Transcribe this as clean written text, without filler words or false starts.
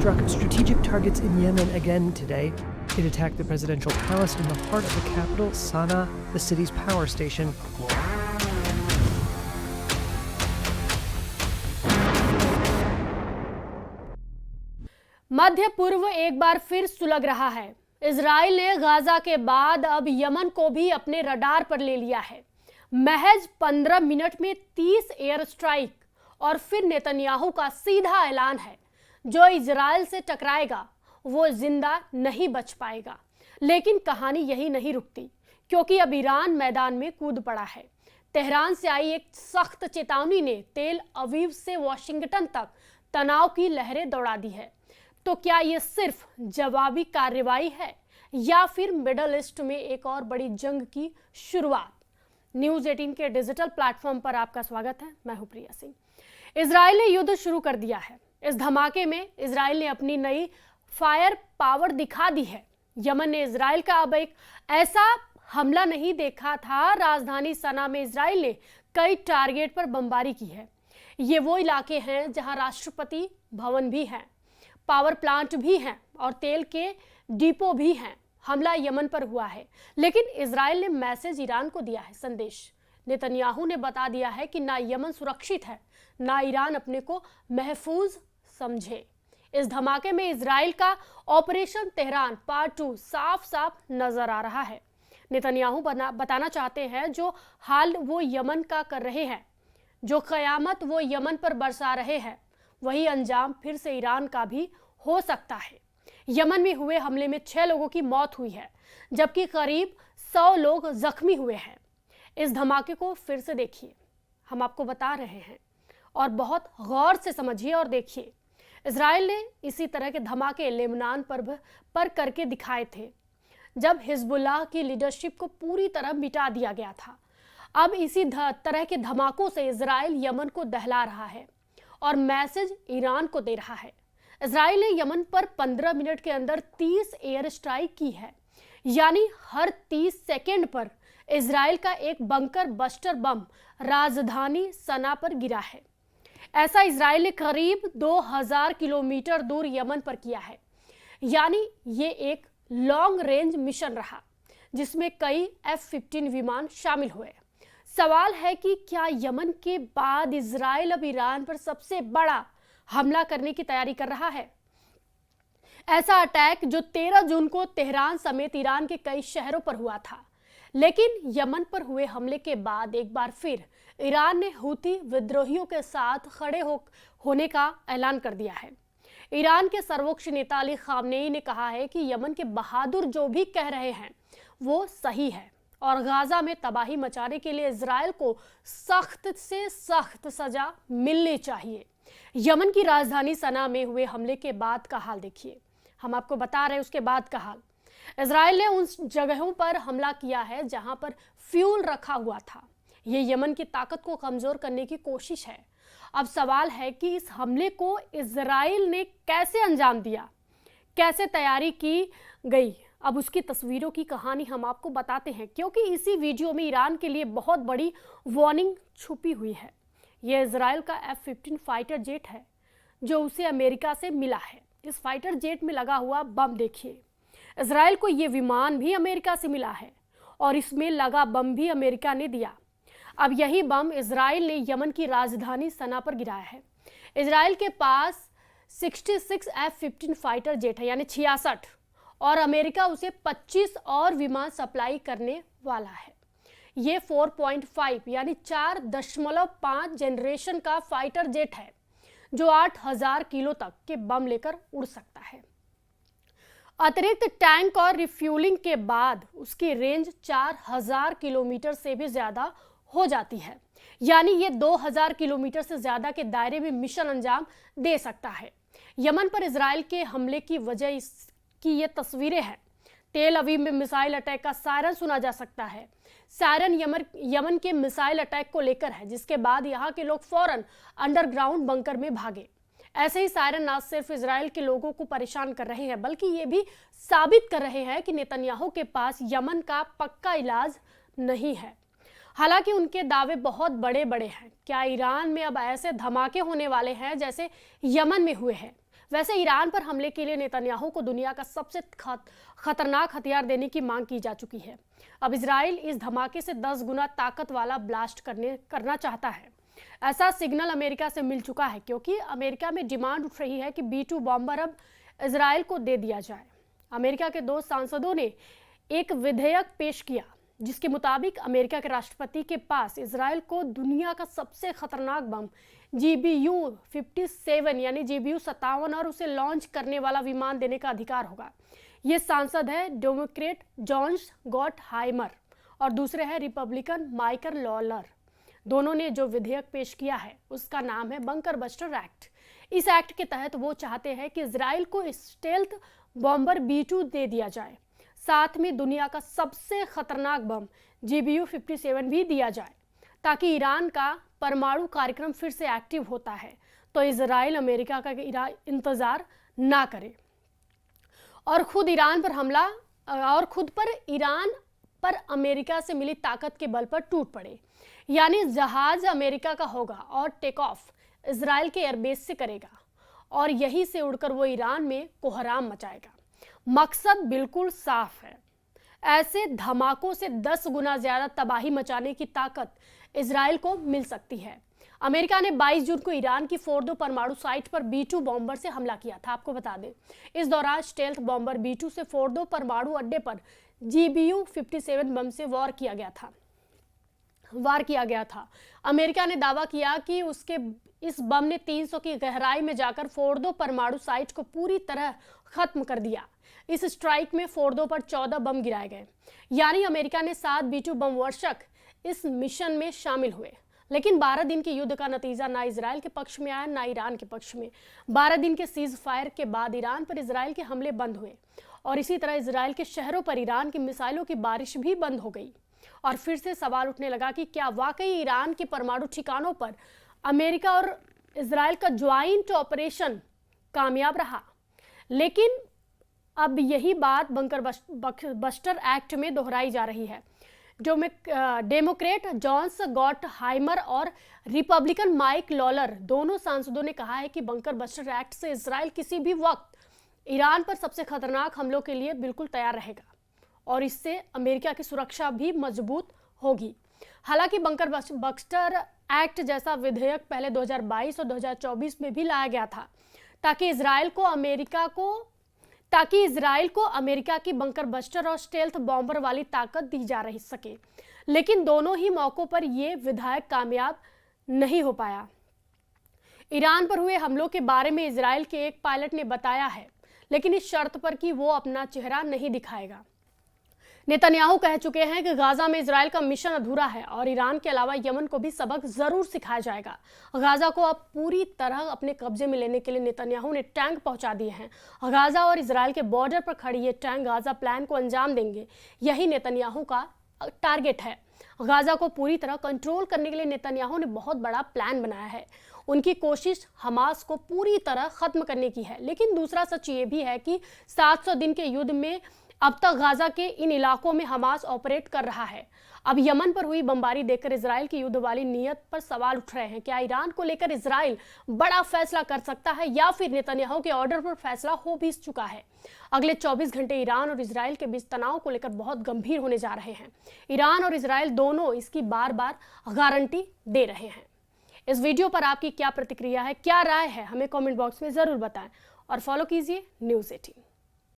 struck strategic targets in Yemen again today. It attacked the presidential palace in the heart of the capital, Sana'a, the city's power station. मध्य पूर्व एक बार फिर सुलग रहा है। Israel ने Gaza के बाद अब यमन को भी अपने रडार पर ले लिया है। महज 15 मिनट में 30 एयर स्ट्राइक और फिर नेतन्याहू का सीधा ऐलान है, जो इजराइल से टकराएगा वो जिंदा नहीं बच पाएगा। लेकिन कहानी यही नहीं रुकती, क्योंकि अब ईरान मैदान में कूद पड़ा है। तेहरान से आई एक सख्त चेतावनी ने तेल अवीव से वॉशिंगटन तक तनाव की लहरें दौड़ा दी है। तो क्या ये सिर्फ जवाबी कार्रवाई है या फिर मिडल ईस्ट में एक और बड़ी जंग की शुरुआत? न्यूज़ 18 के डिजिटल प्लेटफॉर्म पर आपका स्वागत है। मैं हूं प्रिया सिंह। इजराइल ने युद्ध शुरू कर दिया है। इस धमाके में इजराइल ने अपनी नई फायर पावर दिखा दी है। यमन ने इजराइल का अब एक ऐसा हमला नहीं देखा था। राजधानी सना में इजराइल ने कई टारगेट पर बमबारी की है। ये वो इलाके हैं जहां राष्ट्रपति भवन भी है, पावर प्लांट भी हैं और तेल के डिपो भी हैं। हमला यमन पर हुआ है, लेकिन इजराइल ने मैसेज ईरान को दिया है। संदेश नेतन्याहू ने बता दिया है कि ना यमन सुरक्षित है, ना ईरान अपने को महफूज समझे। इस धमाके में इजराइल का ऑपरेशन तेहरान पार्ट 2 साफ साफ नजर आ रहा है। नेतन्याहू बताना चाहते हैं जो हाल वो यमन का कर रहे हैं, जो कयामत वो यमन पर बरसा रहे हैं, वही अंजाम फिर से ईरान का भी हो सकता है। यमन में हुए हमले में 6 लोगों की मौत हुई है, जबकि करीब 100 लोग जख्मी हुए हैं। इस धमाके को फिर से देखिए, हम आपको बता रहे हैं, और बहुत गौर से समझिए और देखिए। इजराइल ने इसी तरह के धमाके लेबनान पर करके दिखाए थे, जब हिजबुल्लाह की लीडरशिप को पूरी तरह मिटा दिया गया था। अब इसी तरह के धमाकों से इजराइल यमन को दहला रहा है और मैसेज ईरान को दे रहा है। इजराइल ने यमन पर 15 मिनट के अंदर 30 एयर स्ट्राइक की है, यानी हर 30 सेकेंड पर इजराइल का एक बंकर बस्टर बम राजधानी सना पर गिरा है। ऐसा इजराइल ने करीब 2000 किलोमीटर दूर यमन पर किया है। यानी ये एक लॉन्ग रेंज मिशन रहा, जिसमें कई F-15 विमान शामिल हुए। सवाल है कि क्या यमन के बाद इजराइल अब ईरान पर सबसे बड़ा हमला करने की तैयारी कर रहा है? ऐसा अटैक जो 13 जून को तेहरान समेत ईरान के कई शहरों पर हुआ था। लेकिन यमन पर हुए हमले के बाद एक बार फिर ईरान ने हूती विद्रोहियों के साथ खड़े होने का ऐलान कर दिया है। ईरान के सर्वोच्च नेता अली खामनेई ने कहा है कि यमन के बहादुर जो भी कह रहे हैं वो सही है और गाजा में तबाही मचाने के लिए इजराइल को सख्त से सख्त सजा मिलनी चाहिए। यमन की राजधानी सना में हुए हमले के बाद का हाल देखिए, हम आपको बता रहे हैं उसके बाद का हाल। इजराइल ने उन जगहों पर हमला किया है जहां पर फ्यूल रखा हुआ था। ये यमन की ताकत को कमजोर करने की कोशिश है। अब सवाल है कि इस हमले को इजराइल ने कैसे अंजाम दिया, कैसे तैयारी की गई। अब उसकी तस्वीरों की कहानी हम आपको बताते हैं, क्योंकि इसी वीडियो में ईरान के लिए बहुत बड़ी वार्निंग छुपी हुई है। यह इजराइल का F-15 फाइटर जेट है, जो उसे अमेरिका से मिला है। इस फाइटर जेट में लगा हुआ बम देखिए। इजराइल को यह विमान भी अमेरिका से मिला है और इसमें लगा बम भी अमेरिका ने दिया। अब यही बम इजराइल ने यमन की राजधानी सना पर गिराया है। इजराइल के पास 66 F-15 फाइटर जेट है, यानी 66, और अमेरिका उसे 25 और विमान सप्लाई करने वाला है। ये 4.5 यानी 4.5 जनरेशन का फाइटर जेट है, जो 8000 किलो तक के बम लेकर उड़ सकता है। अतिरिक्त टैंक और रिफ्यूलिंग के बाद उसकी रेंज 4000 किलोमीटर से भी ज्यादा हो जाती है। यानी ये 2000 किलोमीटर से ज्यादा के दायरे में मिशन अंजाम दे सकता है। यमन पर इजराइल के हमले की वजह इसकी ये तस्वीरें हैं। तेल अवीव में मिसाइल अटैक का सायरन सुना जा सकता है। सायरन यमन के मिसाइल अटैक को लेकर है, जिसके बाद यहाँ के लोग फौरन अंडरग्राउंड बंकर में भागे। ऐसे ही सायरन ना सिर्फ इजराइल के लोगों को परेशान कर रहे हैं, बल्कि ये भी साबित कर रहे हैं कि नेतन्याहू के पास यमन का पक्का इलाज नहीं है। हालांकि उनके दावे बहुत बड़े बड़े हैं। क्या ईरान में अब ऐसे धमाके होने वाले हैं जैसे यमन में हुए हैं? वैसे ईरान पर हमले के लिए नेतन्याहू को दुनिया का सबसे खतरनाक हथियार देने की मांग की जा चुकी है। अब इजराइल इस धमाके से 10 गुना ताकत वाला ब्लास्ट करना चाहता है। ऐसा सिग्नल अमेरिका से मिल चुका है, क्योंकि अमेरिका में डिमांड उठ रही है कि B-2 बॉम्बर अब इजराइल को दे दिया जाए। अमेरिका के 2 सांसदों ने एक विधेयक पेश किया जिसके मुताबिक अमेरिका के राष्ट्रपति के पास इजराइल को दुनिया का सबसे खतरनाक बम GBU-57 यानी GBU-57 और उसे लॉन्च करने वाला विमान देने का अधिकार होगा। ये सांसद है डेमोक्रेट जॉन गॉटहाइमर और दूसरे हैं रिपब्लिकन माइकल लॉलर। दोनों ने जो विधेयक पेश किया है उसका नाम है बंकर बस्टर एक्ट। इस एक्ट के तहत वो चाहते हैं कि इजराइल को स्टेल्थ बॉम्बर B-2 दे दिया जाए, साथ में दुनिया का सबसे खतरनाक बम GBU-57 भी दिया जाए, ताकि ईरान का परमाणु कार्यक्रम फिर से एक्टिव होता है तो इजराइल अमेरिका का इंतजार ना करे और खुद ईरान पर अमेरिका से मिली ताकत के बल पर टूट पड़े। यानी जहाज अमेरिका का होगा और टेक ऑफ इजराइल के एयरबेस से करेगा और यहीं से उड़कर वो ईरान में कोहराम मचाएगा। मकसद बिल्कुल साफ है, ऐसे धमाकों से 10 गुना ज्यादा तबाही मचाने की ताकत इजराइल को मिल सकती है। अमेरिका ने 22 जून को ईरान की फोर्डो परमाणु साइट पर B-2 बॉम्बर से हमला किया था। आपको बता दें, इस दौरान स्टेल्थ बॉम्बर B-2 से फोर्डो परमाणु अड्डे पर GBU-57 बम से वार किया गया था। अमेरिका ने दावा किया कि उसके इस बम ने 300 की गहराई में जाकर फोर्डो परमाणु साइट को पूरी तरह खत्म कर दिया। इस स्ट्राइक में फोर्डो पर 14 बम गिराए गए, यानी अमेरिका ने 7 B-2 बम वर्षक इस मिशन में शामिल हुए। लेकिन 12 दिन के युद्ध का नतीजा ना इजराइल के पक्ष में आया ना ईरान के पक्ष में। 12 दिन के सीज फायर के बाद ईरान पर इजराइल के हमले बंद हुए और इसी तरह इजराइल के शहरों पर ईरान की मिसाइलों की बारिश भी बंद हो गई। और फिर से सवाल उठने लगा कि क्या वाकई ईरान के परमाणु ठिकानों पर अमेरिका और इजराइल का ज्वाइंट ऑपरेशन कामयाब रहा। लेकिन अब यही बात बंकर बस्टर एक्ट में दोहराई जा रही है। जो डेमोक्रेट जॉन गॉटहाइमर और रिपब्लिकन माइक लॉलर दोनों सांसदों ने कहा है कि बंकर बस्टर एक्ट से इजराइल किसी भी वक्त ईरान पर सबसे खतरनाक हमलों के लिए बिल्कुल तैयार रहेगा और इससे अमेरिका की सुरक्षा भी मजबूत होगी। हालांकि बंकर बस्टर एक्ट जैसा विधेयक पहले 2022 और 2024 में भी लाया गया था ताकि इजराइल को अमेरिका की बंकर बस्टर और स्टेल्थ बॉम्बर वाली ताकत दी जा रही सके। लेकिन दोनों ही मौकों पर यह विधेयक कामयाब नहीं हो पाया। ईरान पर हुए हमलों के बारे में इजराइल के एक पायलट ने बताया है, लेकिन इस शर्त पर कि वो अपना चेहरा नहीं दिखाएगा। नेतन्याहू कह चुके हैं कि गाजा में इजराइल का मिशन अधूरा है और ईरान के अलावा यमन को भी सबक जरूर सिखाया जाएगा। गाजा को अब पूरी तरह अपने कब्जे में लेने के लिए नेतन्याहू ने टैंक पहुंचा दिए हैं। गाजा और इजराइल के बॉर्डर पर खड़ी ये टैंक गाजा प्लान को अंजाम देंगे। यही नेतन्याहू का टारगेट है। गाजा को पूरी तरह कंट्रोल करने के लिए नेतन्याहू ने बहुत बड़ा प्लान बनाया है। उनकी कोशिश हमास को पूरी तरह खत्म करने की है। लेकिन दूसरा सच ये भी है कि 700 दिन के युद्ध में अब तक गाजा के इन इलाकों में हमास ऑपरेट कर रहा है। अब यमन पर हुई बमबारी देखकर इजराइल की युद्ध वाली नीयत पर सवाल उठ रहे हैं। क्या ईरान को लेकर इजराइल बड़ा फैसला कर सकता है या फिर नेतन्याहू के ऑर्डर पर फैसला हो भी चुका है? अगले 24 घंटे ईरान और इजराइल के बीच तनाव को लेकर बहुत गंभीर होने जा रहे हैं। ईरान और इजराइल दोनों इसकी बार बार गारंटी दे रहे हैं। इस वीडियो पर आपकी क्या प्रतिक्रिया है, क्या राय है, हमें कमेंट बॉक्स में जरूर बताएं और फॉलो कीजिए न्यूज़ 18।